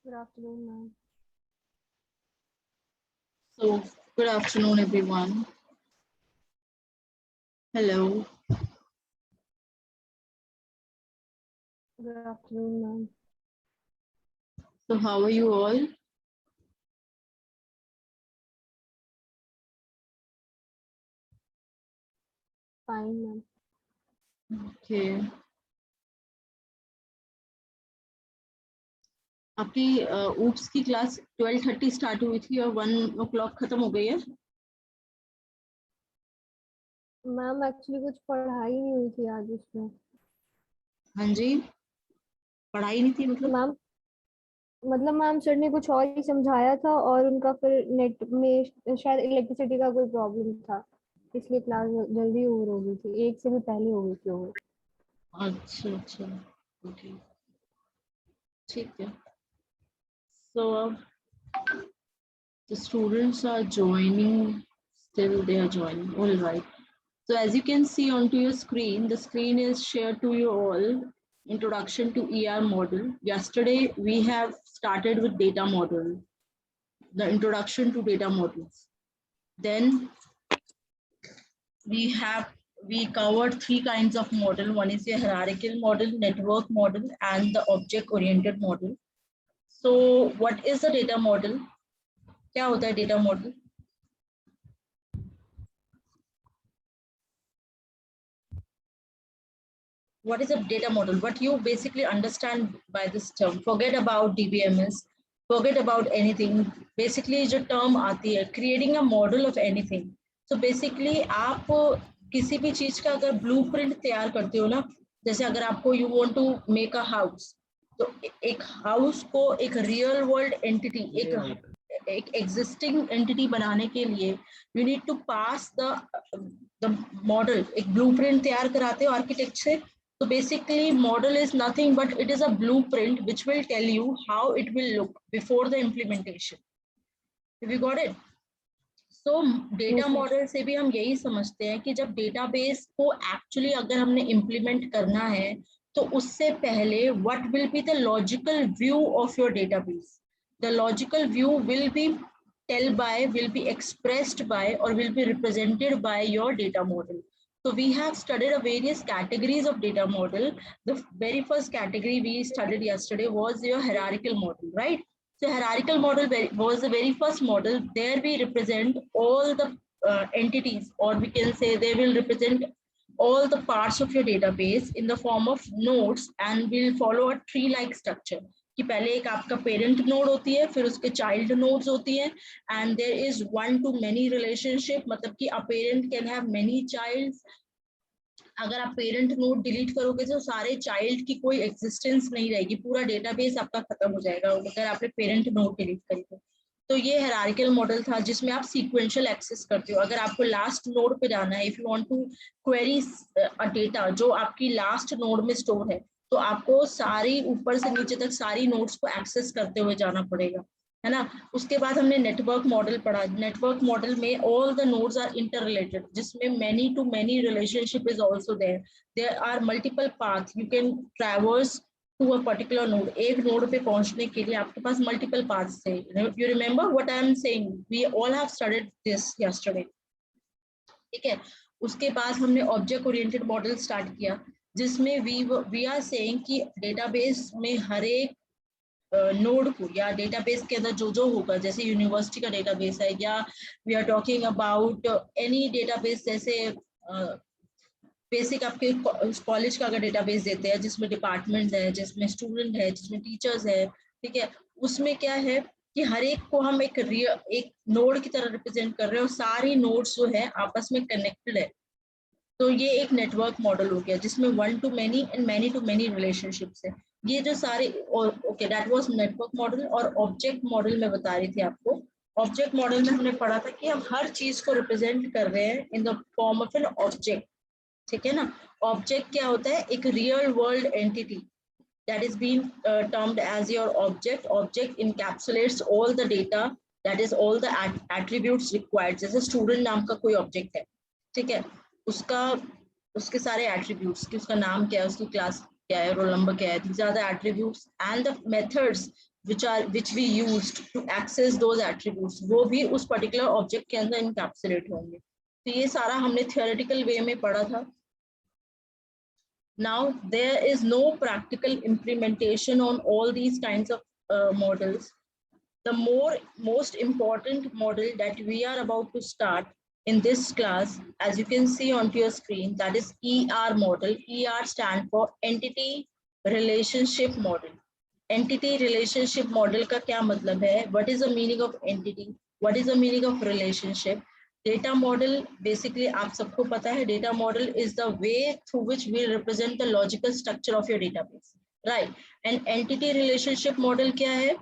Good afternoon, ma'am. So, good afternoon, everyone. Hello. Good afternoon, ma'am. So, how are you all? Fine, ma'am. Okay. आपकी oops की class 12:30 start हुई थी और 1 o'clock खत्म हो गई है। मैम एक्चुअली कुछ पढ़ाई नहीं हुई थी आज उसमें। हाँ जी, पढ़ाई नहीं थी मतलब? मैम सर ने कुछ और ही समझाया था और उनका फिर नेट में शायद इलेक्ट्रिसिटी का कोई प्रॉब्लम था, इसलिए क्लास जल्दी ओवर हो गई थी, 1 से भी पहले हो गई थी ओवर। अच्छा अच्छा, ओके, ठीक है। So, the students are joining, still they are joining, all right. So as you can see onto your screen, the screen is shared to you all. Introduction to ER model. Yesterday we have started with data model, the introduction to data models. Then we covered 3 kinds of model. One is a hierarchical model, network model, and the object-oriented model. So what is the data model? क्या होता है data model? What is a data model? What you basically understand by this term? Forget about DBMS, forget about anything. Basically जो term आती है, creating a model of anything. So basically आप किसी भी चीज का अगर blueprint तैयार करते हो ना, जैसे अगर आपको you want to make a house, तो एक house को एक real world entity, एक existing entity बनाने के लिए you need to pass the model, एक blueprint तैयार कराते हो architect से. So basically model is nothing but it is a blueprint which will tell you how it will look before the implementation. Have you got it? So data Yes, ma'am. model से भी हम यही समझते हैं कि जब database को actually अगर हमने implement करना है तो उससे पहले what will be the logical view of your database? The logical view will be will be expressed by or will be represented by your data model. So we have studied a various categories of data model. The very first category we studied yesterday was your hierarchical model, right? So hierarchical model was the very first model. There we represent all the entities, or we can say they will represent all the parts of your database in the form of nodes, and will follow a tree-like structure. कि पहले एक आपका parent node होती है, फिर उसके child nodes होती है, and there is one to many relationship, मतलब कि a parent can have many childs. अगर आप पेरेंट नोड डिलीट करोगे तो सारे चाइल्ड की कोई एग्जिस्टेंस नहीं रहेगी, पूरा डेटाबेस आपका खत्म हो जाएगा अगर आपने पेरेंट नोड डिलीट करी तो ये हायरार्किकल मॉडल था जिसमें आप सीक्वेंशियल एक्सेस करते हो. अगर आपको लास्ट नोड पे जाना है, if you want to query a data जो आपकी लास्ट नोड में स्टोर है, तो आपको सारी ऊपर से नीचे तक सारी नोड्स को एक्सेस करते हुए जाना पड़ेगा, है ना. उसके बाद हमने नेटवर्क मॉडल पढ़ा. नेटवर्क मॉडल में all the nodes are interrelated, जिसमें many to many relationship is also there. There are multiple path you can traverse to a particular node. एक नोड पे पहुंचने के लिए आपके पास मल्टीपल पाथ्स थे. You remember what I am saying? We all have studied this yesterday, ठीक है. उसके बाद हमने ऑब्जेक्ट ओरिएंटेड मॉडल स्टार्ट किया, जिसमें वी आर सेइंग कि डेटाबेस में हर एक नोड को या डेटाबेस के अंदर जो जो होगा, जैसे यूनिवर्सिटी का डेटाबेस है, या we are talking about any database, जैसे बेसिक आपके कॉलेज का अगर डेटाबेस देते हैं जिसमें डिपार्टमेंट है, जिसमें स्टूडेंट है, जिसमें टीचर्स है, ठीक है, उसमें क्या है कि हर एक को हम एक नोड की तरह रिप्रेजेंट कर रहे हैं और सारी नोड्स जो है आपस में कनेक्टेड है. तो ये एक नेटवर्क मॉडल हो गया जिसमें one to many and many to many relationships है. ये जो सारे, okay, that was network model. और ऑब्जेक्ट मॉडल में बता रही थी आपको. ऑब्जेक्ट मॉडल में हमने पढ़ा था कि हम हर चीज को रिप्रेजेंट कर रहे हैं in the form of an object, ठीक है ना. ऑब्जेक्ट क्या होता है? एक real world entity that is being termed as your object. Object encapsulates all the data, that is all the attributes required. जैसे स्टूडेंट नाम का कोई ऑब्जेक्ट है, ठीक है, उसका उसके सारे एट्रीब्यूट्स कि उसका नाम क्या है, उसकी क्लास क्या है, रोल नंबर क्या है, these are the attributes and the methods which we used to access those attributes, वो भी उस particular object के अंदर encapsulate होंगे. तो ये सारा हमने theoretical way में पढ़ा था. Now there is no practical implementation on all these kinds of models. The most important model that we are about to start in this class, as you can see onto your screen, that is ER model. ER stand for Entity Relationship Model. Entity Relationship Model का क्या मतलब है? What is the meaning of entity? What is the meaning of relationship? Data model basically आप सबको पता है, data model is the way through which we represent the logical structure of your database, right? And entity relationship model क्या है?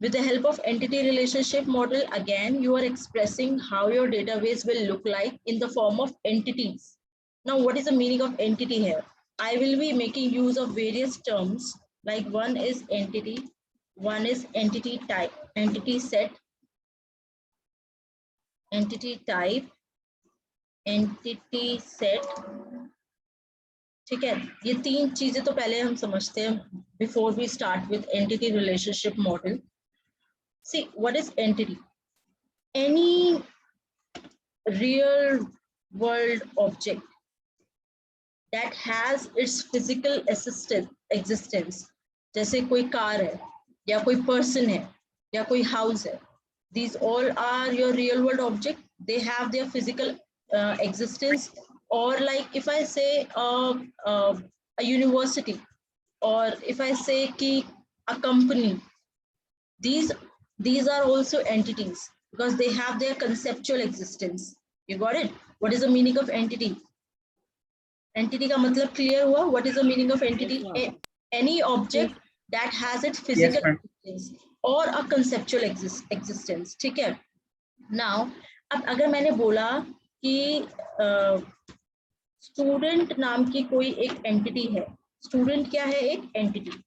With the help of entity relationship model, again, you are expressing how your database will look like in the form of entities. Now, what is the meaning of entity here? I will be making use of various terms, like one is entity, one is entity type, entity set, entity type, entity set. ठीक है, ये तीन चीजें तो पहले हम समझते हैं before we start with entity relationship model. See, what is entity? Any real world object that has its physical existence, जैसे कोई कार है, या कोई person है, या कोई house है. These all are your real world object. They have their physical existence. Or like if I say a university, or if I say कि a company, these are also entities because they have their conceptual existence. You got it? What is the meaning of entity? Entity का मतलब clear हुआ? What is the meaning of entity? Any object that has its physical existence or a conceptual existence. ठीक है? Now, अब अगर मैंने बोला कि student नाम की कोई एक entity है. Student क्या है? एक entity.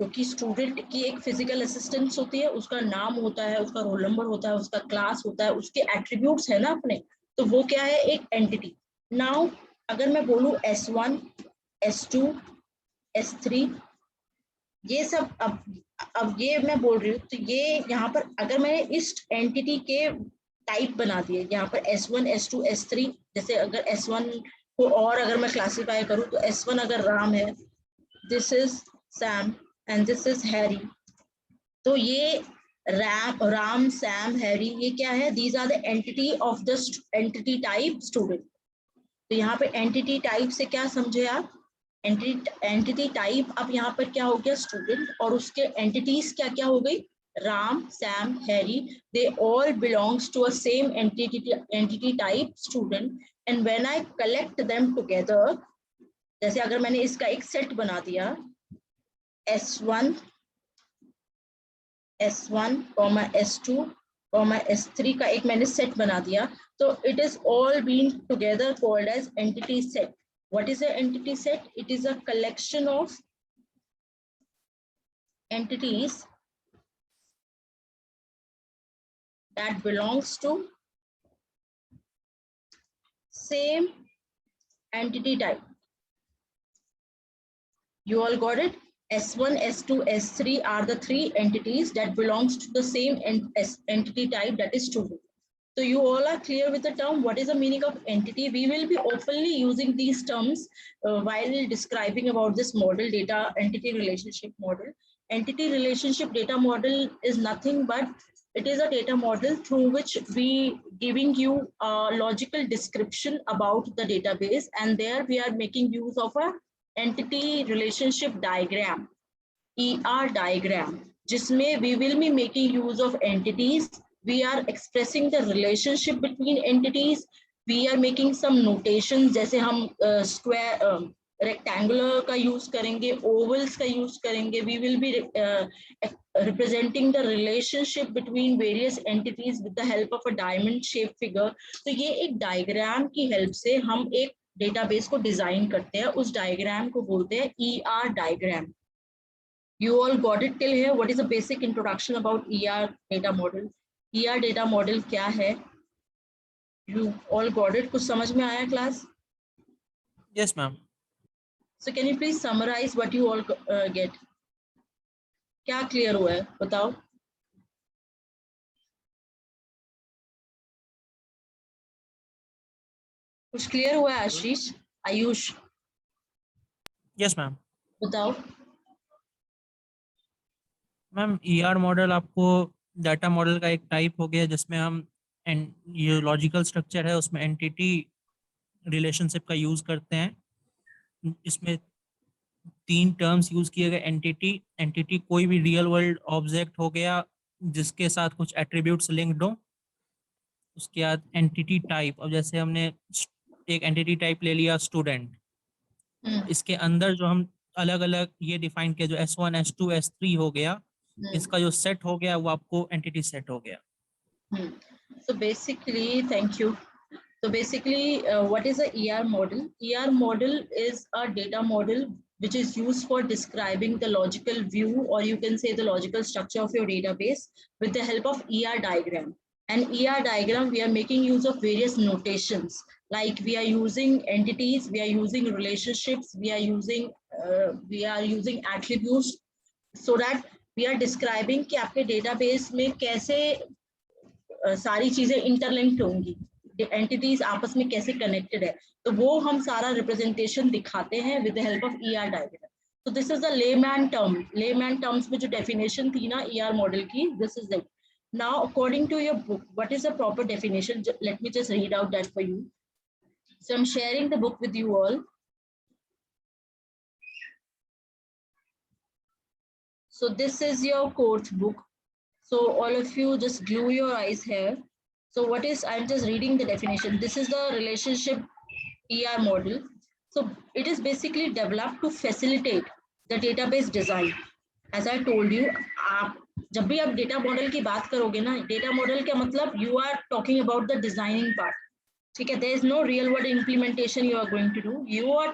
क्योंकि स्टूडेंट की एक फिजिकल असिस्टेंस होती है, उसका नाम होता है, उसका रोल नंबर होता है, उसका क्लास होता है, उसके एट्रीब्यूट्स है ना अपने, तो वो क्या है? एक एंटिटी. नाउ अगर मैं बोलूं S1, S2, S3, ये सब अब ये मैं बोल रही हूँ, तो ये यहाँ पर अगर मैंने इस एंटिटी के टाइप बना दिए, यहाँ पर S1, S2, S3, जैसे अगर S1 को और अगर मैं क्लासीफाई करूँ तो S1 अगर राम है, this is Sam and this is Harry. तो ये राम, सैम, हैरी, ये क्या है? These are the entity of the entity type student. तो यहाँ पे entity type से क्या समझे आप? Entity type अब यहाँ पर क्या हो गया? Student. और उसके entities क्या क्या हो गई? Ram, Sam, Harry. They all belongs to a same entity type student. And when I collect them together, जैसे अगर मैंने इसका एक सेट बना दिया, S1, S2, S3 का एक मैंने सेट बना दिया, तो it is all being together called as entity set. What is an entity set? It is a collection of entities that belongs to same entity type. You all got it? S1, S2, S3 are the three entities that belongs to the same entity type, that is student. So you all are clear with the term. What is the meaning of entity? We will be openly using these terms while describing about this model, data entity relationship model. Entity relationship data model is nothing but it is a data model through which we giving you a logical description about the database, and there we are making use of a entity relationship diagram, ER diagram, जिसमें we will be making use of entities. We are expressing the relationship between entities. We are making some notations, जैसे हम square, rectangular का use करेंगे, ovals का use करेंगे. We will be representing the relationship between various entities with the help of a diamond shaped figure. तो ये एक diagram की help से हम एक डेटाबेस को डिजाइन करते हैं. उस डायग्राम को बोलते हैं ER diagram. You all got it till here? What is the basic introduction about ER data model? ER data model क्या है? You all got it? कुछ समझ में आया class? Yes, ma'am. So can you please summarize what you all get? क्या clear हुआ है बताओ? कुछ क्लियर हुआ है आशीष, आयुष? Yes ma'am. बताओ। मैम ईआर मॉडल आपको डाटा मॉडल का एक टाइप हो गया जिसमें हम ये लॉजिकल स्ट्रक्चर है उसमें एंटिटी रिलेशनशिप का यूज करते हैं। इसमें 3 टर्म्स यूज किए गए। एंटिटी, एंटिटी कोई भी रियल वर्ल्ड ऑब्जेक्ट हो गया जिसके साथ कुछ एट्रीब्यूट्स लिंक्ड हो। उसके बाद एंटिटी टाइप, अब जैसे हमने एक एंटिटी टाइप ले लिया स्टूडेंट, इसके अंदर जो हम अलग अलग ये डिफाइन किया, जो S1 S2 S3 हो गया, इसका जो सेट हो गया वो आपको एंटिटी सेट हो गया। So basically, thank you. So basically, what is a ER model? ER model is a data model which is used for describing the logical view, or you can say the logical structure of your database with the help of ER diagram. And ER diagram, we are making use of various notations, like we are using entities, we are using relationships, we are using attributes, so that we are describing कि आपके database में कैसे सारी चीजें interlinked होंगी, entities आपस में कैसे कनेक्टेड है, तो वो हम सारा रिप्रेजेंटेशन दिखाते हैं with the help of ER diagram. तो this is the layman term, layman terms में जो डेफिनेशन थी ना ईआर मॉडल की, this is it. Now according to your book, what is the proper definition? Let me just read out that for you. So I am sharing the book with you all. So this is your course book. So all of you just glue your eyes here. So what is, I'm just reading the definition. This is the relationship ER model. So it is basically developed to facilitate the database design. As I told you, आप जब भी आप data model की बात करोगे ना, data model का मतलब you are talking about the designing part. ठीक है, there is no real world implementation you are going to do. You are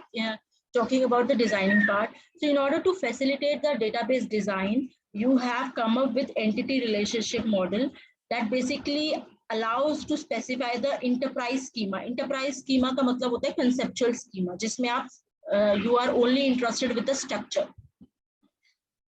talking about the designing part. So in order to facilitate the database design, you have come up with entity relationship model that basically allows to specify the enterprise schema. Enterprise schema का मतलब होता है conceptual schema, जिसमें आप you are only interested with the structure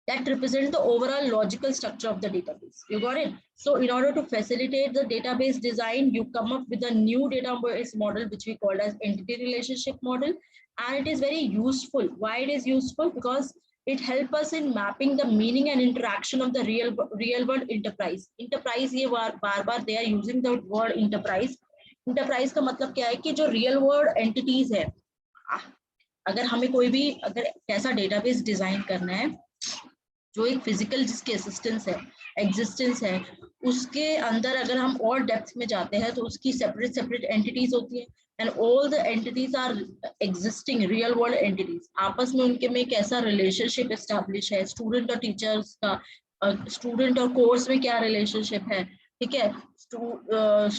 that represent the overall logical structure of the database. You got it? So in order to facilitate the database design, you come up with a new database model, which we call as entity relationship model. And it is very useful. Why it is useful? Because it helps us in mapping the meaning and interaction of the real world enterprise. Enterprise, ये बार they are using the word enterprise. Enterprise का मतलब क्या है कि जो real world entities है, अगर हमें कोई भी अगर ऐसा database डिजाइन करना है जो एक फिजिकल जिसकी एग्जिस्टेंस है, उसके अंदर अगर हम और डेप्थ में जाते हैं तो उसकी सेपरेट एंटिटीज होती है, and all the entities are existing real world entities. आपस में उनके में कैसा रिलेशनशिप एस्टैब्लिश है, स्टूडेंट और टीचर्स का, स्टूडेंट और कोर्स में क्या रिलेशनशिप है, ठीक है,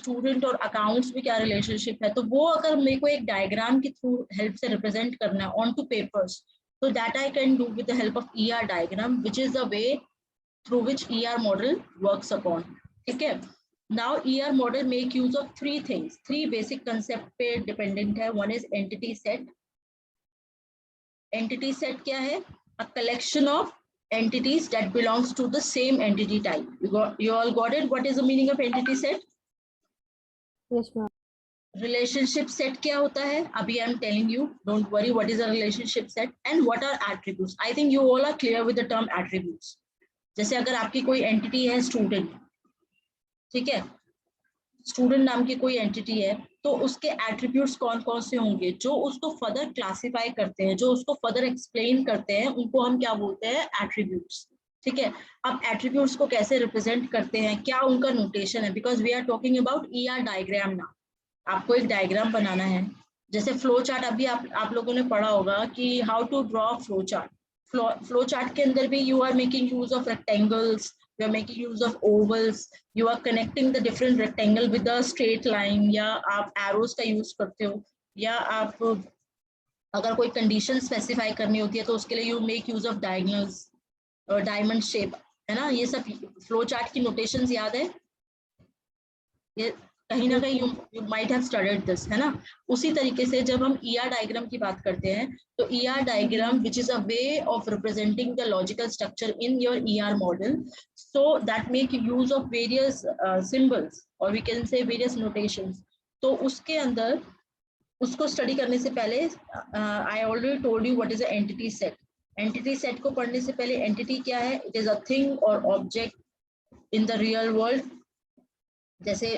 स्टूडेंट और अकाउंट्स में क्या रिलेशनशिप है, तो वो अगर मेरे को एक डायग्राम के थ्रू हेल्प से रिप्रेजेंट करना है on two papers, so that I can do with the help of ER diagram, which is the way through which ER model works upon. Okay. Now ER model make use of 3 things, 3 basic concept पे dependent है. One is entity set. Entity set क्या है? A collection of entities that belongs to the same entity type. You all got it? What is the meaning of entity set? Yes, ma'am. Relationship set क्या होता है? अभी I am telling you, don't worry what is a relationship set and what are attributes. I think you all are clear with the term attributes. जैसे अगर आपकी कोई entity है student, ठीक है, स्टूडेंट नाम की कोई एंटिटी है, तो उसके एट्रीब्यूट्स कौन कौन से होंगे जो उसको फर्दर क्लासिफाई करते हैं, जो उसको फर्दर एक्सप्लेन करते हैं, उनको हम क्या बोलते हैं? एट्रीब्यूट्स. ठीक है, अब एट्रीब्यूट्स को कैसे रिप्रेजेंट करते हैं, क्या उनका नोटेशन है? Because we are talking about ER diagram ना. आपको एक डायग्राम बनाना है, जैसे फ्लो चार्ट अभी आप लोगों ने पढ़ा होगा कि how to draw flow chart. Flow chart के अंदर भी you are making use of rectangles, you are making use of ovals, you are connecting the different rectangle with a straight line, या आप एरोज का यूज करते हो, या आप अगर कोई कंडीशन स्पेसिफाई करनी होती है तो उसके लिए you make use of diagonals, diamond shape, है ना. ये सब फ्लो चार्ट की नोटेशंस याद है? ये कहीं ना कहीं you might have studied this, है ना। उसी तरीके से जब हम ER डायग्राम की बात करते हैं तो ER diagram which is a way of representing the logical structure in your ER model, so that make use of various symbols or we can say various notations. तो उसके अंदर उसको स्टडी करने से पहले I already told you what is the entity set. Entity set को पढ़ने से पहले entity क्या है? It is a thing or object in the real world. जैसे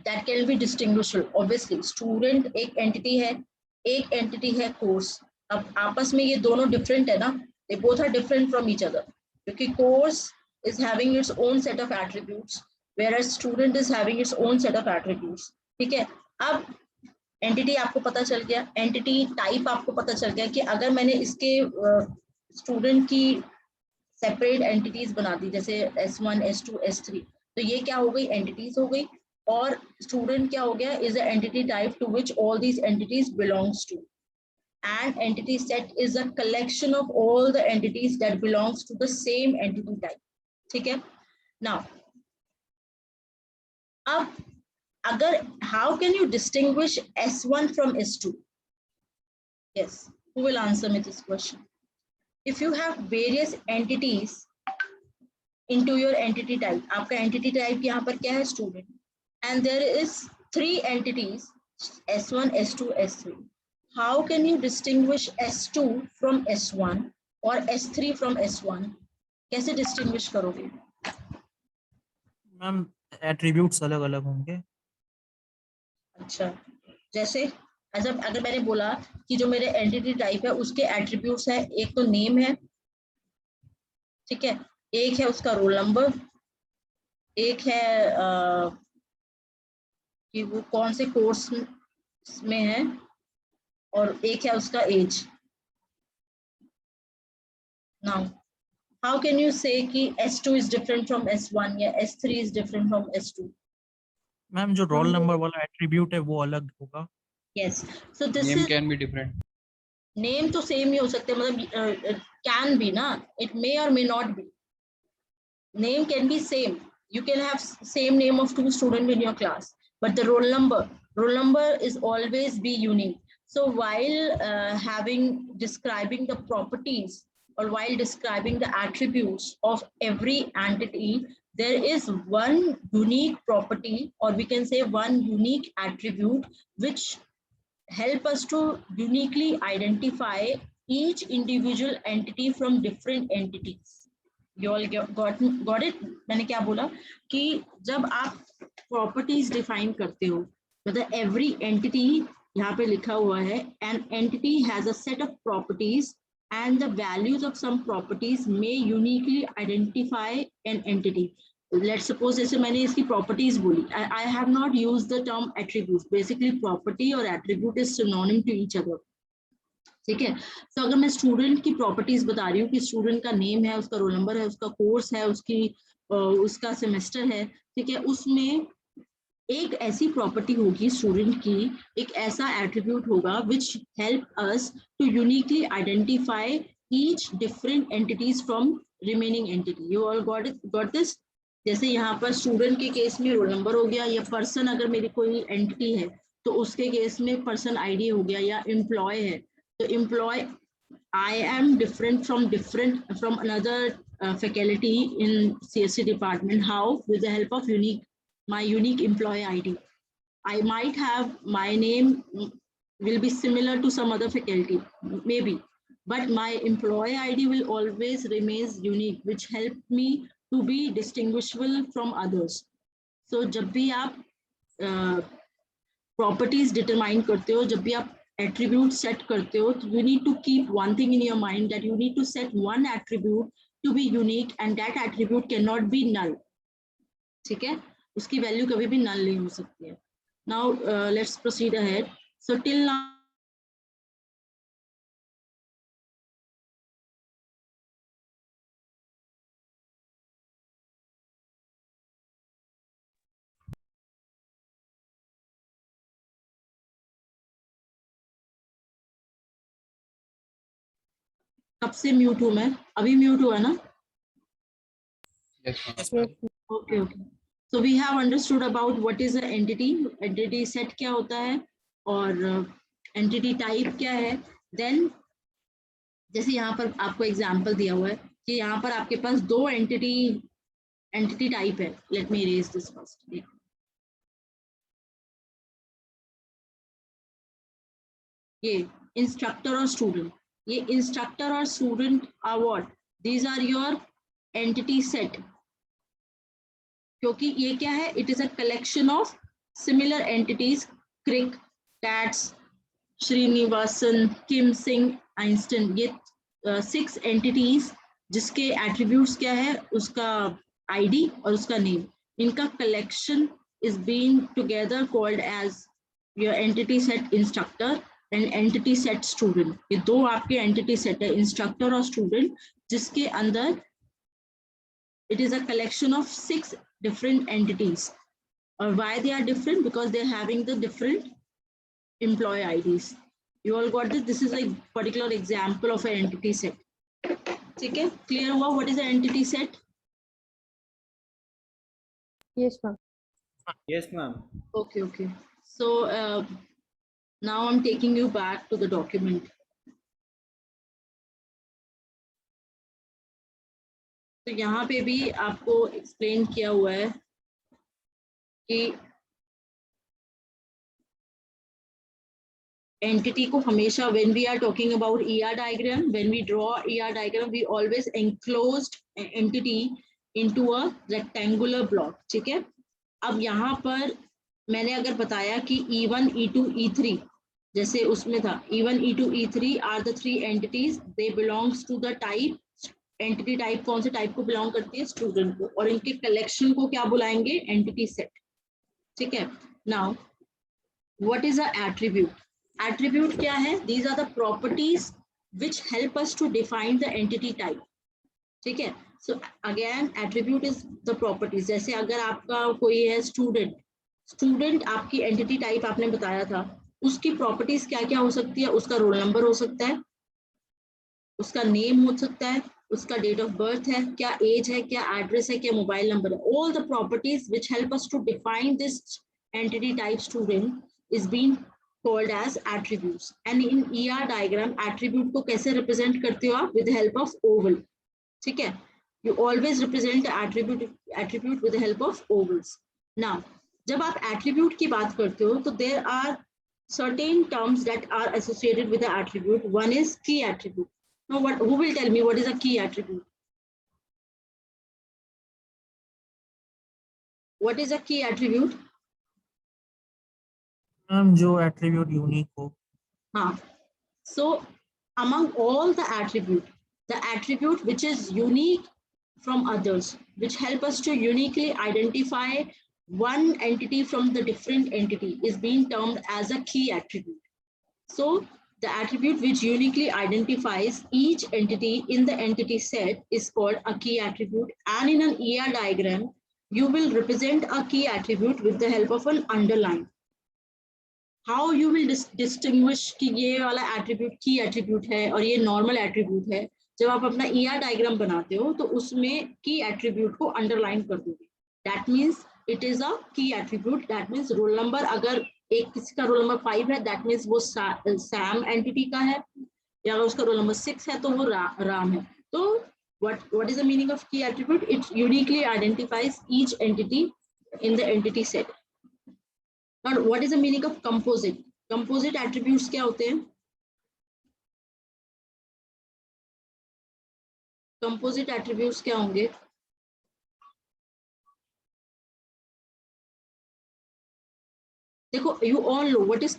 that can be distinguishable. Obviously student एक entity है, एक entity है course. अब आपस में ये दोनों different है ना, they both are different from each other, क्योंकि course is having its own set of attributes whereas student is having its own set of attributes. ठीक है, अब entity आपको पता चल गया, entity type आपको पता चल गया कि अगर मैंने इसके student की सेपरेट एंटिटीज बना दी जैसे S1, S2, S3, तो ये क्या हो गई? एंटिटीज हो गई। और स्टूडेंट क्या हो गया? Is a entity type to which all these entities belongs to, and entity set is a collection of all the entities that belongs to the same entity type. ठीक है, नाउ अब अगर how can you distinguish S1 from S2? Yes, who will answer me this question? If you have various entities into your entity type, आपका entity type यहाँ पर क्या है? Student, and there is 3 entities S1, S2, S3. How can you distinguish S2 from S1 और S3 from S1? कैसे distinguish करोगे? Ma'am attributes अलग अलग होंगे। अच्छा, जैसे अगर मैंने बोला कि जो मेरे एंटिटी टाइप है उसके एट्रीब्यूट्स है, एक तो नेम है, ठीक है, एक है उसका रोल नंबर, एक है कि वो कौन से कोर्स में है, और एक है उसका age. Now how can you say कि S2 is different from S1 या S3 is different from S2? Ma'am जो रोल नंबर वाला एट्रीब्यूट है वो अलग होगा। Yes, so this Name is can be different. Name तो सेम ही हो सकते हैं, मतलब कैन बी ना, इट मे और may not be. Name can be same. You can have same name of 2 students in your class, but the roll number is always be unique. So while describing the properties or while describing the attributes of every entity, there is one unique property, or we can say one unique attribute, which help us to uniquely identify each individual entity from different entities. You all got it? मैंने क्या बोला कि जब आप properties define करते हो, मतलब every entity यहाँ पे लिखा हुआ है, an entity has a set of properties and the values of some properties may uniquely identify an entity. Let's suppose जैसे मैंने इसकी प्रॉपर्टीज बोली, I have not used the term attribute. Basically property और attribute is synonym to each other. ठीक है, तो अगर मैं स्टूडेंट की प्रॉपर्टीज बता रही हूँ कि स्टूडेंट का नेम है, उसका रोल नंबर है, उसका कोर्स है, उसका सेमेस्टर है, ठीक है, उसमें एक ऐसी प्रॉपर्टी होगी स्टूडेंट की, एक ऐसा एट्रीब्यूट होगा which help us to uniquely identify each different entities from remaining entity. You all got this? जैसे यहाँ पर स्टूडेंट के केस में रोल नंबर हो गया, या पर्सन अगर मेरी कोई एंटिटी है तो उसके केस में पर्सन आईडी हो गया, या एम्प्लॉय है तो employ, I am different from another faculty in CSC department. How? With the help of my unique employee ID. I might have my name will be similar to some other faculty, maybe, but my employee ID will always remains unique, which help me to be distinguishable from others. So जब भी आप properties determine करते हो, जब भी आप attribute set करते हो, you need to keep one thing in your mind, that you need to set one attribute to be unique and that attribute cannot be null. ठीक है, उसकी वैल्यू कभी भी null नहीं हो सकती है. Now let's proceed ahead. So till now कब से म्यूट हूँ मैं? अभी म्यूट हुआ ना? Yes, ma'am. Yes, ma'am. Okay. So we have understood about what is an entity, entity set क्या होता है और entity type क्या है. Then जैसे यहाँ पर आपको एग्जाम्पल दिया हुआ है कि यहाँ पर आपके पास दो एंटिटी टाइप है. Let me erase this first. ये इंस्ट्रक्टर और स्टूडेंट, ये इंस्ट्रक्टर और student are what, these are your entity set. क्योंकि ये क्या है, it is a collection of similar entities. Crick, Katz, Srinivasan, Kim Singh, Einstein, ये 6 एंटिटीज जिसके एट्रीब्यूट्स क्या है, उसका आईडी और उसका नेम, इनका collection is being together called as your entity set instructor and entity set student. ये दो आपके एंटिटी सेट है, इंस्ट्रक्टर और स्टूडेंट, जिसके अंदर it is a collection of 6 different entities. Or why they are different? Because they are having the different employee IDs. You all got this? This is a particular example of an entity set. Okay, clear हुआ what is an entity set? Yes, ma'am. Yes, ma'am. Okay. So now I'm taking you back to the document. तो यहाँ पे भी आपको explain किया हुआ है कि एंटिटी को हमेशा when we are talking about ER diagram, when we draw ER diagram, we always enclosed entity into a rectangular block. ठीक है. अब यहाँ पर मैंने अगर बताया कि E1, E2, E3 जैसे उसमें था, E1, E2, E3 are the 3 entities. They belongs to the type. Entity type कौन से टाइप को बिलोंग करती है, स्टूडेंट को, और इनके कलेक्शन को क्या बुलाएंगे, एंटिटी सेट. ठीक है. Now what is a attribute? Attribute क्या है? These are the properties which help us to define the entity type. ठीक है. So again attribute is the properties. जैसे अगर आपका कोई है स्टूडेंट, स्टूडेंट आपकी एंटिटी टाइप आपने बताया था, उसकी प्रॉपर्टीज क्या क्या हो सकती है, उसका रोल नंबर हो सकता है, उसका नेम हो सकता है, उसका डेट ऑफ बर्थ है, क्या एज है, क्या एड्रेस है, क्या मोबाइल नंबर है. All the properties which help us to define this entity type student is being called as attributes. And in ER diagram attribute को कैसे रिप्रेजेंट करते हो आप? With the help of oval. ठीक है. You always represent attribute with the help of ovals. Now जब आप एट्रीब्यूट की बात करते हो तो there are certain terms that are associated with the attribute. One is key attribute. Now, who will tell me what is a key attribute? What is a key attribute? जो attribute unique हो. हाँ. So among all the attribute which is unique from others, which help us to uniquely identify one entity from the different entity, is being termed as a key attribute. So the attribute which uniquely identifies each entity in the entity set is called a key attribute. And in an ER diagram, you will represent a key attribute with the help of an underline. How you will distinguish कि ये वाला attribute key attribute है और ये normal attribute है? जब आप अपना ER diagram बनाते हो तो उसमें key attribute को underline कर दोगे. That means it is a key attribute. That means roll number अगर एक किसी का रोल नंबर 5 है, दैट मीन्स वो सैम एंटिटी का है, या अगर उसका रोल नंबर 6 है तो वो राम है. तो what is the meaning of की attribute? It uniquely identifies each entity in the entity set. Now what is the meaning of composite? Composite attributes क्या होते हैं? कंपोजिट एट्रीब्यूट्स क्या होंगे? देखो, you all know what is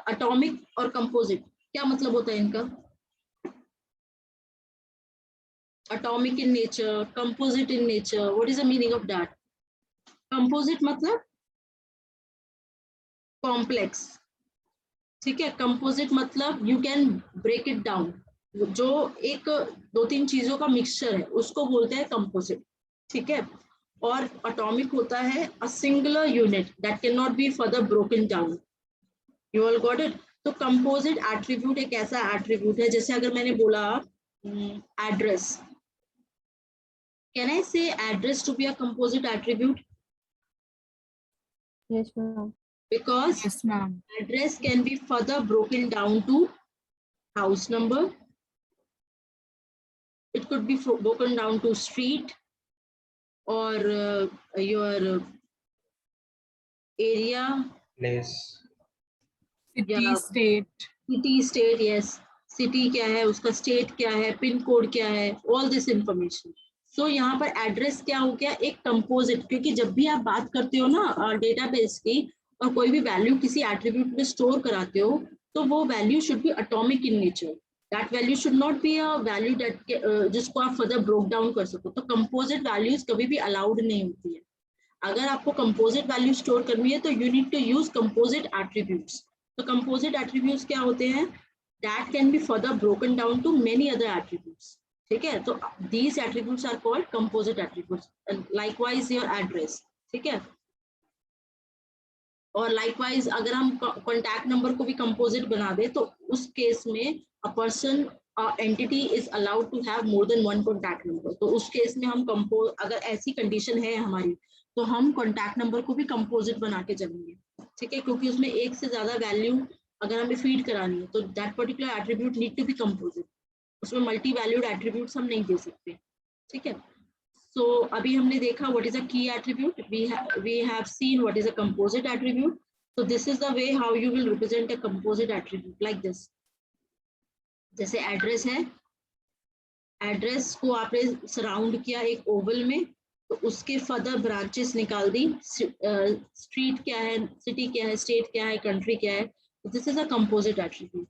atomic और composite. क्या मतलब होता है इनका? Atomic in nature, composite in nature. What is the meaning of that? Composite मतलब कॉम्प्लेक्स. ठीक है. कंपोजिट मतलब you can break it down. जो एक 2-3 चीजों का मिक्सचर है उसको बोलते हैं कंपोजिट. ठीक है. और एटॉमिक होता है a singular unit that cannot be further broken down. You all got it? तो composite attribute एक ऐसा attribute है, जैसे अगर मैंने बोला address, can I say address to be a composite attribute? Yes, ma'am. Because Yes, ma'am. address can be further broken down to house number. It could be broken down to street or your area. Place. City, Yeah. state. City state, yes, city क्या है, उसका state क्या है, pin code क्या है, all this information. सो यहाँ पर address क्या हो गया, एक कंपोजिट, क्योंकि जब भी आप बात करते हो ना डेटाबेस की और कोई भी वैल्यू किसी एट्रीब्यूट में स्टोर कराते हो, तो वो value should be atomic in nature. That value should not be a value that जिसको आप फर्दर ब्रोक डाउन कर सको. तो कंपोजिट वैल्यूज कभी भी अलाउड नहीं होती है. अगर आपको कंपोजिट वैल्यू स्टोर करनी है तो you need to use composite attributes. तो कंपोजिट एट्रीब्यूट्स क्या होते हैं, that can be further broken down to many other attributes. ठीक है, तो these attributes are called composite attributes. Likewise your address. ठीक है, और लाइकवाइज अगर हम कॉन्टैक्ट नंबर को भी कंपोजिट बना दे तो उस केस में a person entity is allowed to have more than one contact number. तो उस केस में हम अगर ऐसी कंडीशन है हमारी, तो हम कॉन्टैक्ट नंबर को भी कंपोजिट बना के चलेंगे. ठीक है, क्योंकि उसमें एक से ज्यादा वैल्यू अगर हमें फीड करानी है तो that particular attribute need to be composite. उसमें मल्टी वैल्यूड एट्रीब्यूट्स हम नहीं दे सकते. ठीक है, सो अभी हमने देखा what is a key attribute, we have seen what is a composite attribute. So this is the way how you will represent a composite attribute like this. जैसे एड्रेस है, एड्रेस को आपने सराउंड किया एक ओवल में, तो उसके further branches निकाल दी. स्ट्रीट क्या है, सिटी क्या है, स्टेट क्या है, कंट्री क्या है. This is a composite attribute.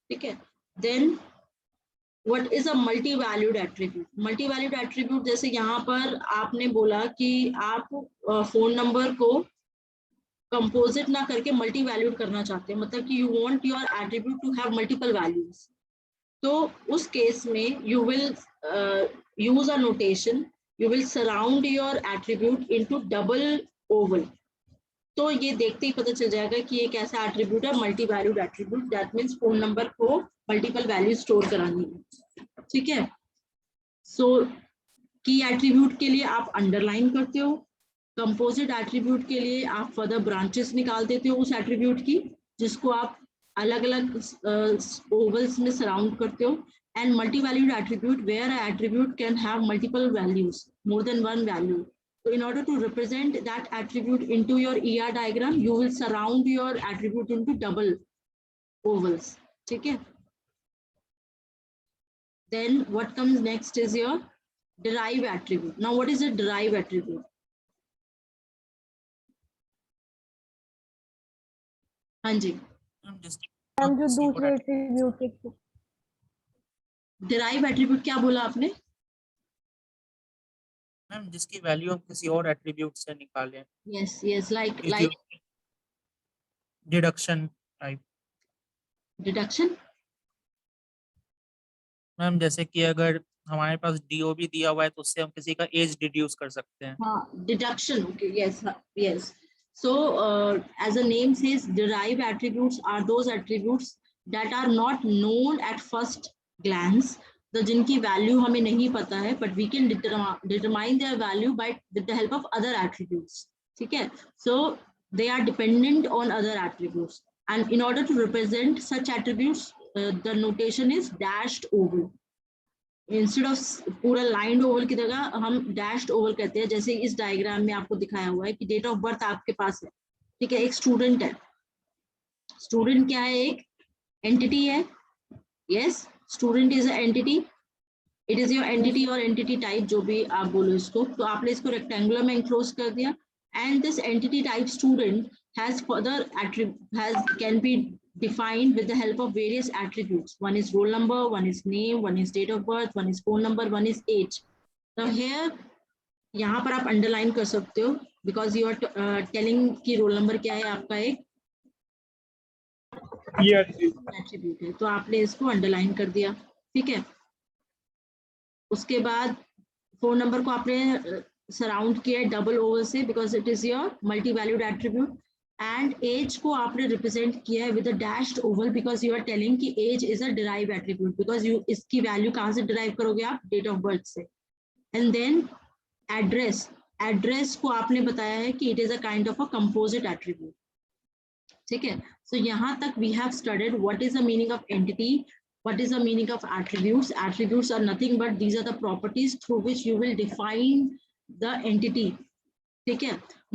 ठीक है, then what is a multi valued attribute. Multi valued attribute जैसे यहाँ पर आपने बोला कि आप फोन नंबर को कंपोजिट ना करके मल्टी वैल्यूड करना चाहते हैं, मतलब कि you want your attribute to have multiple values. तो उस केस में you will use a notation, you will surround your attribute into double oval. तो ये देखते ही पता चल जाएगा कि एक ऐसा एट्रीब्यूट है multi valued attribute. That means phone number को मल्टीपल वैल्यू स्टोर करानी है. ठीक है, सो की एट्रीब्यूट के लिए आप अंडरलाइन करते हो, कंपोजिट एट्रीब्यूट के लिए आप फर्दर ब्रांचेस निकाल देते हो उस एट्रीब्यूट की, जिसको आप अलग अलग ओवल्स में सराउंड करते हो. And multi valued attribute where attribute can have multiple values, more than one value. So in order to represent that attribute into your ER diagram, you will surround your attribute into double ovals. ठीक है, then what comes next is your derive attribute. Now what is a derive attribute? हाँ जी, हम जो दूसरे attribute के derive attribute क्या बोला आपने मैम, जिसकी वैल्यू हम किसी और एट्रीब्यूट से निकालें. Yes like deduction type. Deduction. Ma'am जैसे कि अगर हमारे पास DOB दिया हुआ है तो उससे हम किसी का एज डिड्यूस कर सकते हैं. हाँ, deduction. Okay, yes. So as the name says, derive attributes are those attributes that are not known at first glance. तो जिनकी वैल्यू हमें नहीं पता है, but we can determine their value by with the help of other attributes. ठीक है, so they are dependent on other attributes, and in order to represent such attributes, the notation is dashed oval. Instead of पूरा lined Oval की जगह हम dashed Oval कहते हैं. जैसे इस डायग्राम में आपको दिखाया हुआ है कि डेट ऑफ बर्थ आपके पास है. ठीक है, एक स्टूडेंट है. स्टूडेंट क्या है, एक एंटिटी है. Yes, student is a entity. It is your entity और एंटिटी टाइप, जो भी आप बोलो इसको. तो आपने इसको रेक्टेंगुलर में एंक्लोज कर दिया. And this entity type student has further can be defined with the help of various attributes. One is roll number, one is name, one is date of birth, one is phone number, one is age. Now here, यहाँ पर आप underline कर सकते हो because you are telling कि roll number क्या है, आपका एक attribute है, तो आपने इसको underline कर दिया. ठीक है, उसके बाद phone number को आपने surround किया double over से because it is your multi-valued attribute. And age को आपने रिप्रेजेंट किया है with a dashed oval because you are telling कि age is a derive attribute because you इसकी वैल्यू कहाँ से डिराइव करोगे आप, डेट ऑफ बर्थ से. And then address. एड्रेस को आपने बताया है कि it is a kind of a composite attribute, ठीक है। सो यहाँ तक we have studied what is the meaning of entity, what is the meaning of attributes. Attributes are nothing but these are the properties through which you will define the entity, ठीक है।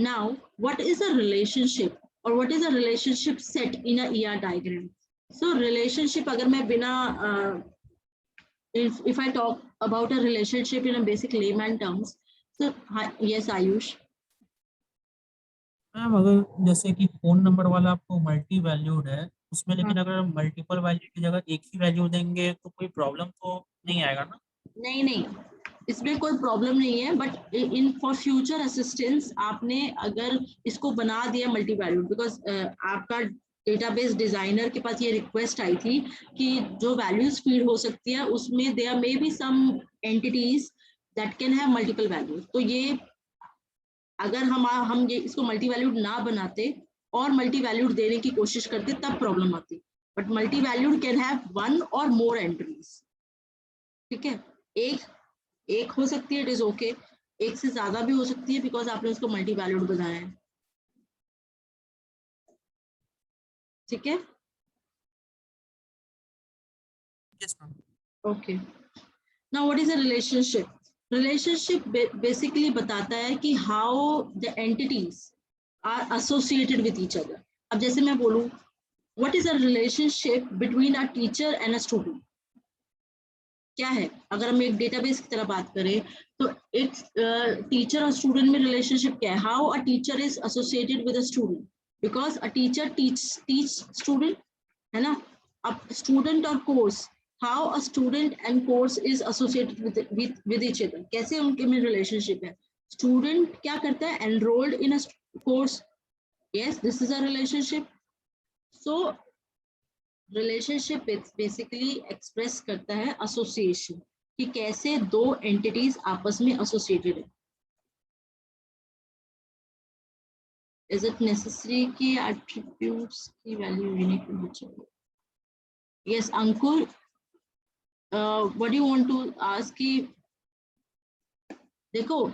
Now what is a relationship or what is a relationship set in a ER diagram? So relationship, अगर मैं बिना if I talk about a relationship in a basic layman terms, so yes Ayush. Ma'am अगर जैसे कि phone number वाला आपको multi valued है उसमें, लेकिन अगर मल्टीपल वैल्यू की जगह एक ही वैल्यू देंगे तो कोई प्रॉब्लम तो नहीं आएगा ना? नहीं नहीं, इसमें कोई प्रॉब्लम नहीं है, but in for future assistance आपने अगर इसको बना दिया मल्टी वैल्यूड, बिकॉज आपका डेटाबेस डिजाइनर के पास ये रिक्वेस्ट आई थी कि जो वैल्यूज फीड हो सकती है उसमें there may be some entities that can have multiple values. तो ये अगर हम ये इसको मल्टी वैल्यूड ना बनाते और मल्टी वैल्यूड देने की कोशिश करते तब प्रॉब्लम आती, but multi valued can have one और मोर एंट्रीज, ठीक है। एक हो सकती है, इट इज ओके, एक से ज्यादा भी हो सकती है बिकॉज आपने उसको मल्टी वैल्यूड बनाया है, ठीक है। Okay, now what is a relationship? Relationship basically बताता है कि how the entities are associated with each other. अब जैसे मैं बोलूं what is a relationship between a teacher and a student, क्या है? अगर हम एक डेटाबेस की तरह बात करें तो एक टीचर और स्टूडेंट में रिलेशनशिप क्या है? How a teacher is associated with a student, because a teacher teach student, है ना। अब स्टूडेंट और course, how a student and course is associated with each other, कैसे उनके में रिलेशनशिप है? स्टूडेंट क्या करता है? Enrolled in a course, yes this is a relationship. So relationship basically express करता है एसोसिएशन, कि कैसे दो एंटिटीज आपस में एसोसिएटेड है। इज इट नेसेसरी कि एट्रीब्यूट्स की वैल्यू यूनिक होनी चाहिए? Yes Ankur, what do you want to ask? कि देखो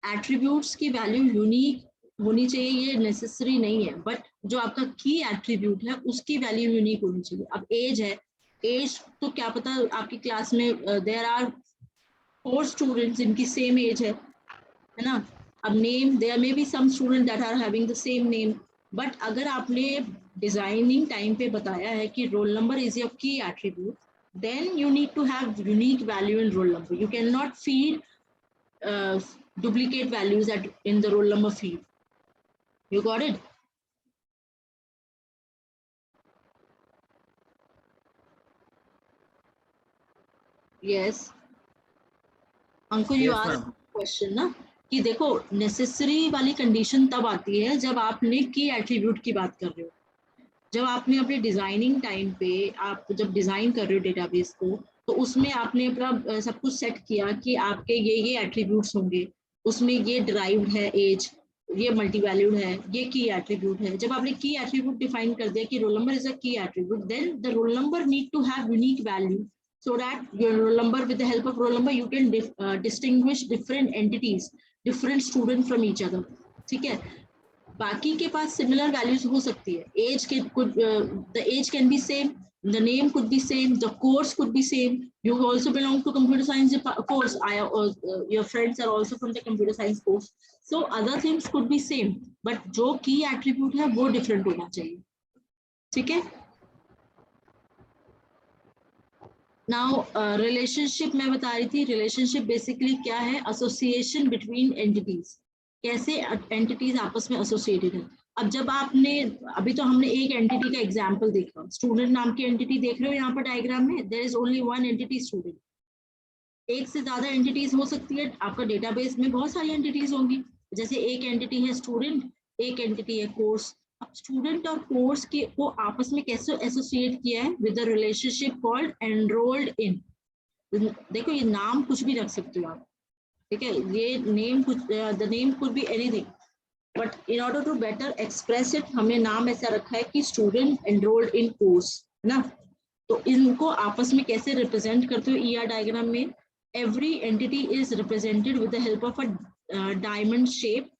एट्रीब्यूट्स की वैल्यू यूनिक होनी चाहिए, ये नेसेसरी नहीं है, बट जो आपका की एट्रीब्यूट है उसकी वैल्यू यूनिक होनी चाहिए। अब एज है, एज तो क्या पता आपकी क्लास में देयर आर 4 स्टूडेंट्स जिनकी सेम एज है ना। अब name, there may be some student that are having the same name, but अगर आपने डिजाइनिंग टाइम पे बताया है कि roll number is your key attribute, then you need to have unique value in roll number. You cannot feed duplicate values in the roll number field. You got it? Yes. Ankur, you Yes, asked ma'am. question ना कि देखो necessary वाली condition तब आती है जब आपने की एट्रीब्यूट की बात कर रहे हो। जब आपने अपने डिजाइनिंग टाइम पे आप जब डिजाइन कर रहे हो डेटाबेस को, तो उसमें आपने अपना सब कुछ सेट किया कि आपके ये एट्रीब्यूट्स होंगे, उसमें ये डिराइव्ड है एज, ये मल्टी वैल्यूड है, ये की एट्रीब्यूट है। जब आपने की एट्रीब्यूट डिफाइन कर दिया कि roll number is a key attribute, then the roll number need to have unique value, so that your roll number, with the help of roll number, you can distinguish different entities, different students from each other, ठीक है। बाकी के पास similar values हो सकती है, age के could, the age can be same, the name could be same, the course could be same. You also belong to computer science course. Your friends are also from the computer science course, so other things could be same, but जो key attribute है वो different होना चाहिए, ठीक है। Now relationship मैं बता रही थी, relationship basically क्या है? Association between entities, कैसे एंटिटीज आपस में एसोसिएटेड है। अब जब आपने, अभी तो हमने एक एंटिटी का एग्जांपल देखा, स्टूडेंट नाम की एंटिटी देख रहे हो यहाँ पर डायग्राम में, there is only one entity student. एक से ज्यादा एंटिटीज हो सकती है, आपका डेटाबेस में बहुत सारी एंटिटीज होंगी, जैसे एक एंटिटी है स्टूडेंट, एक एंटिटी है कोर्स। अब स्टूडेंट और कोर्स के को आपस में कैसे एसोसिएट किया है? With the relationship called enrolled in. देखो ये नाम कुछ भी रख सकते हो आप, ठीक है, ये नेम कुछ, the name could be anything, but in order to better express it हमने नाम ऐसा रखा है कि स्टूडेंट एनरोल्ड इन कोर्स, है ना। तो इनको आपस में कैसे रिप्रेजेंट करते हो ईआर डायग्राम में? every entity is represented with the help of a diamond shape,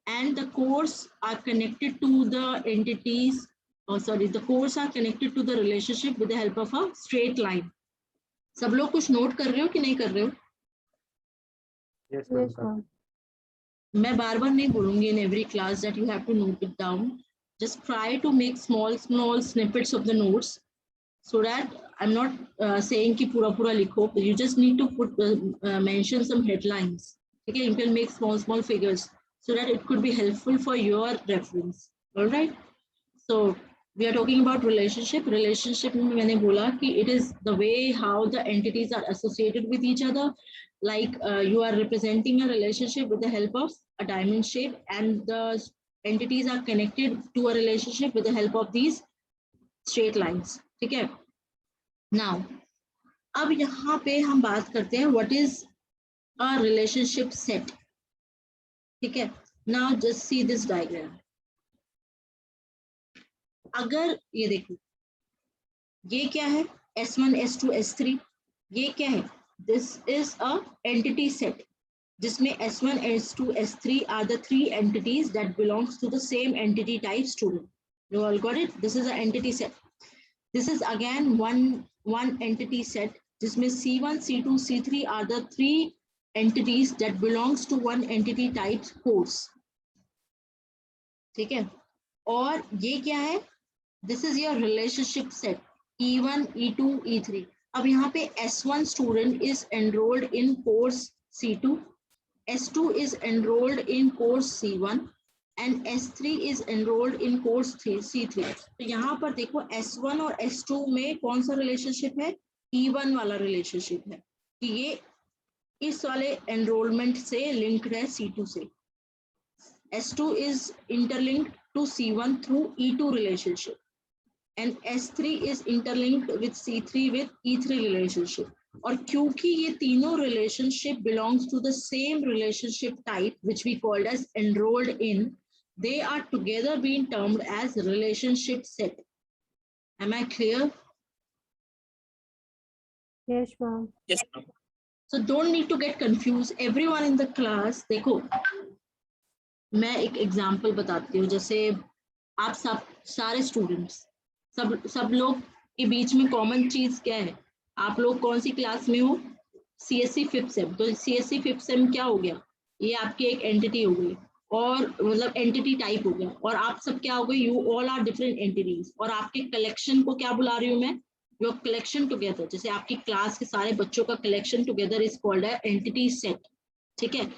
and the cores are connected to the entities, the cores are connected to the relationship with the help of a straight line. सब लोग कुछ note कर रहे हो कि नहीं कर रहे हो? Yes, ma'am. मैं बार बार नहीं बोलूंगी in every class that you have to note it down. Just try to make small snippets of the notes, so that I'm not saying कि पूरा लिखो. You just need to put mention some headlines. Okay, you can make small figures so that it could be helpful for your reference. All right. So we are talking about relationship. Relationship में मैंने बोला कि it is the way how the entities are associated with each other. Like you are representing a relationship with the help of a diamond shape, and the entities are connected to a relationship with the help of these straight lines. ठीक है? Now, अब यहाँ पे हम बात करते हैं what is a relationship set. ठीक है? Now just see this diagram. अगर ये देखो, ये क्या है? S1, S2, S3. ये क्या है? This is a entity set, जिसमें S1, S2, S3 are the three entities that belongs to the same entity type student. You all got it? This is an entity set. This is again one entity set, जिसमें C1, C2, C3 are the three entities that belongs to one entity type course. ठीक है? और ये क्या है? This is your relationship set, E1, E2, E3. अब यहाँ पे S1 student is enrolled in course C2, S2 is enrolled in course C1, and S3 is enrolled in course C3. तो यहाँ पर देखो S1 और S2 में कौन सा रिलेशनशिप है? E1 वाला रिलेशनशिप है कि ये इस वाले एनरोलमेंट से लिंक्ड है C2 से. S2 is interlinked to C1 through E2 relationship, and S3 is interlinked with C3 with E3 relationship. और क्योंकि ये तीनों relationship belongs to the same relationship type which we called as enrolled in, they are together being termed as relationship set. Am I clear? Yes, ma'am. Yes, ma'am. So don't need to get confused. Everyone in the class, देखो मैं एक example बताती हूँ. जैसे आप सारे students, सब लोग के बीच में कॉमन चीज क्या है? आप लोग कौन सी क्लास में हो? CSC 5th same. तो CSC 5th सेम क्या हो गया? ये आपकी एक एंटिटी हो गई, और मतलब एंटिटी टाइप हो गया, और आप सब क्या हो गए? You all are different entities. और आपके कलेक्शन को क्या बुला रही हूँ मैं? Your collection together. जैसे आपकी क्लास के सारे बच्चों का कलेक्शन टुगेदर इज कॉल्ड है एंटिटी सेट. ठीक है?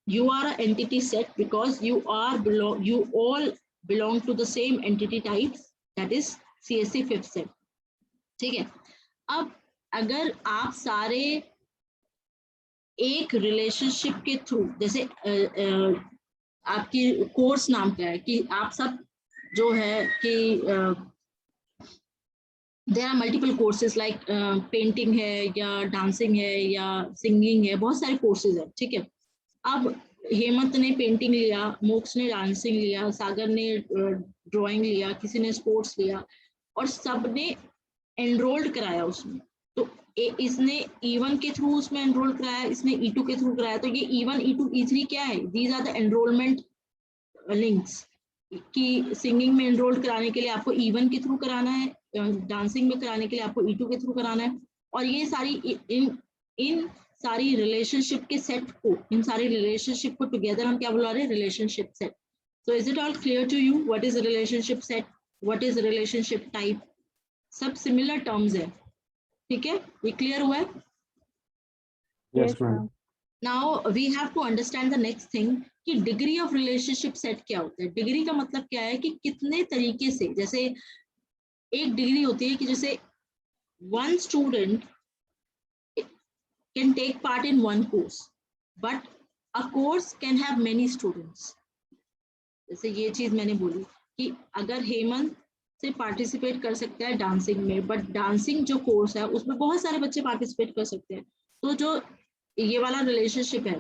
You are an entity set because you all belong to the same entity types, that is CSC 5th set. ठीक है? अब अगर आप सारे एक रिलेशनशिप के थ्रू, जैसे आपकी कोर्स नाम क्या है कि आप सब जो है कि there are multiple courses like painting है या डांसिंग है या सिंगिंग है, बहुत सारे कोर्सेज है. ठीक है? अब हेमंत ने पेंटिंग लिया, मोक्ष ने डांसिंग लिया, सागर ने ड्राइंग लिया, किसी ने स्पोर्ट्स लिया, और सब ने एनरोल्ड कराया उसमें. तो इसने E1 के थ्रू उसमें एनरोल कराया, इसने E2 के थ्रू कराया. तो ये E1, E2, E3 क्या है? These are the enrolment links. कि सिंगिंग में एनरोल कराने के लिए आपको E1 के थ्रू कराना है, डांसिंग में कराने के लिए आपको E2 के थ्रू कराना है. और ये सारी इन सारी रिलेशनशिप के सेट को, इन सारी रिलेशनशिप को टुगेदर हम क्या बुला रहे हैं? Relationship set. So is it all clear to you? What is relationship set, what is relationship type? सब सिमिलर टर्म्स है. ठीक है? ये क्लियर हुआ है? Yes, ma'am. Now we have to understand the next thing कि डिग्री ऑफ रिलेशनशिप सेट क्या होता है. डिग्री का मतलब क्या है कि कितने तरीके से, जैसे एक डिग्री होती है कि जैसे one student can take part in one course, but a course can have many students. जैसे ये चीज मैंने बोली कि अगर हेमंत से पार्टिसिपेट कर सकता है डांसिंग में, बट डांसिंग जो कोर्स है उसमें बहुत सारे बच्चे पार्टिसिपेट कर सकते हैं. तो जो ये वाला रिलेशनशिप है